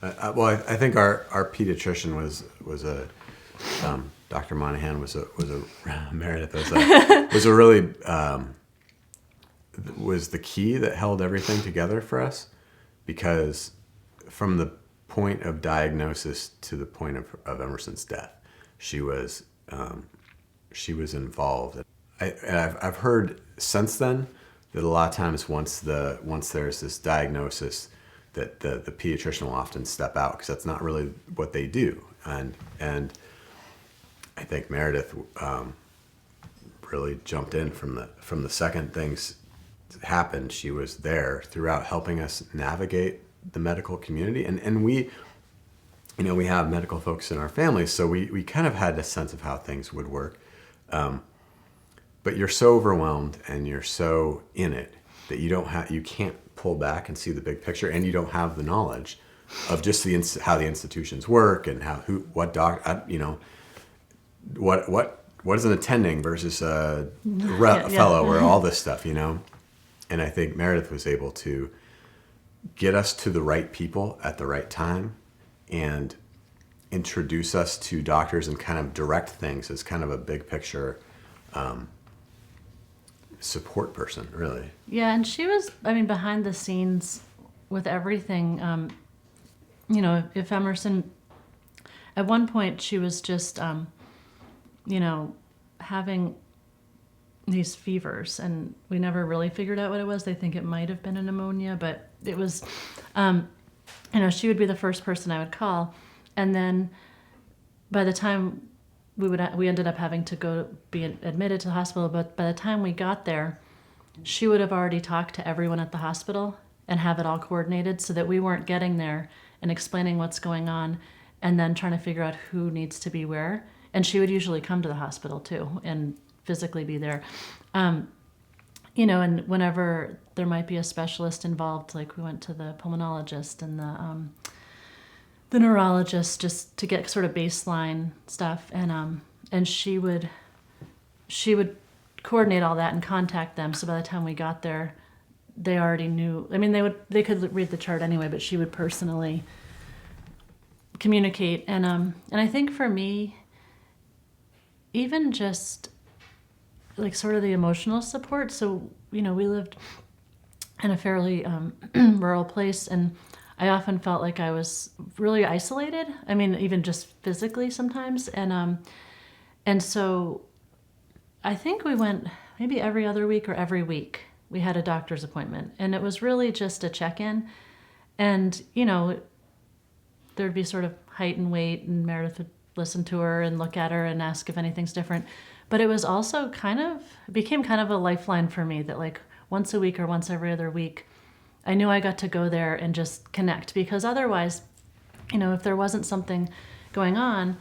I think our pediatrician was a Dr. Monahan was a Meredith was a really was the key that held everything together for us, because from the point of diagnosis to the point of Emerson's death, she was involved. I've heard since then that a lot of times once there's this diagnosis, that the pediatrician will often step out, because that's not really what they do. And I think Meredith really jumped in from the second things happened. She was there throughout, helping us navigate the medical community. And we, we have medical folks in our family, so we kind of had a sense of how things would work. But you're so overwhelmed and you're so in it that you can't pull back and see the big picture, and you don't have the knowledge of just how the institutions work and what is an attending versus a fellow, or all this stuff, And I think Meredith was able to get us to the right people at the right time and introduce us to doctors and kind of direct things as kind of a big picture support person, really. Yeah, and she was, behind the scenes with everything. If Emerson, at one point she was just, having these fevers, and we never really figured out what it was. They think it might have been a pneumonia, but it was, she would be the first person I would call. And then by the time we ended up having to go be admitted to the hospital, but by the time we got there, she would have already talked to everyone at the hospital and have it all coordinated, so that we weren't getting there and explaining what's going on and then trying to figure out who needs to be where. And she would usually come to the hospital too and physically be there. And whenever there might be a specialist involved, like we went to the pulmonologist and the neurologist, just to get sort of baseline stuff, and she would coordinate all that and contact them. So by the time we got there, they already knew. They could read the chart anyway, but she would personally communicate. And I think for me, even just like sort of the emotional support. So we lived in a fairly rural place, and I often felt like I was really isolated. Even just physically sometimes. And so I think we went maybe every other week or every week. We had a doctor's appointment, and it was really just a check-in. And, there'd be sort of height and weight, and Meredith would listen to her and look at her and ask if anything's different. But it was also became kind of a lifeline for me, that like once a week or once every other week, I knew I got to go there and just connect, because otherwise, if there wasn't something going on,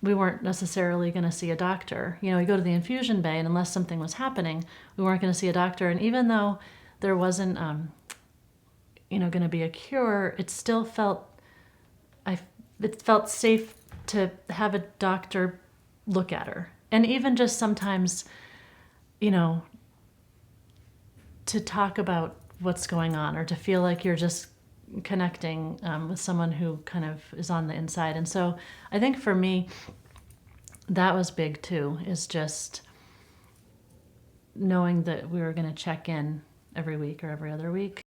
we weren't necessarily going to see a doctor. We go to the infusion bay, and unless something was happening, we weren't going to see a doctor. And even though there wasn't, going to be a cure, it still felt safe to have a doctor look at her. And even just sometimes, to talk about what's going on, or to feel like you're just connecting with someone who kind of is on the inside. And so I think for me, that was big too, is just knowing that we were going to check in every week or every other week.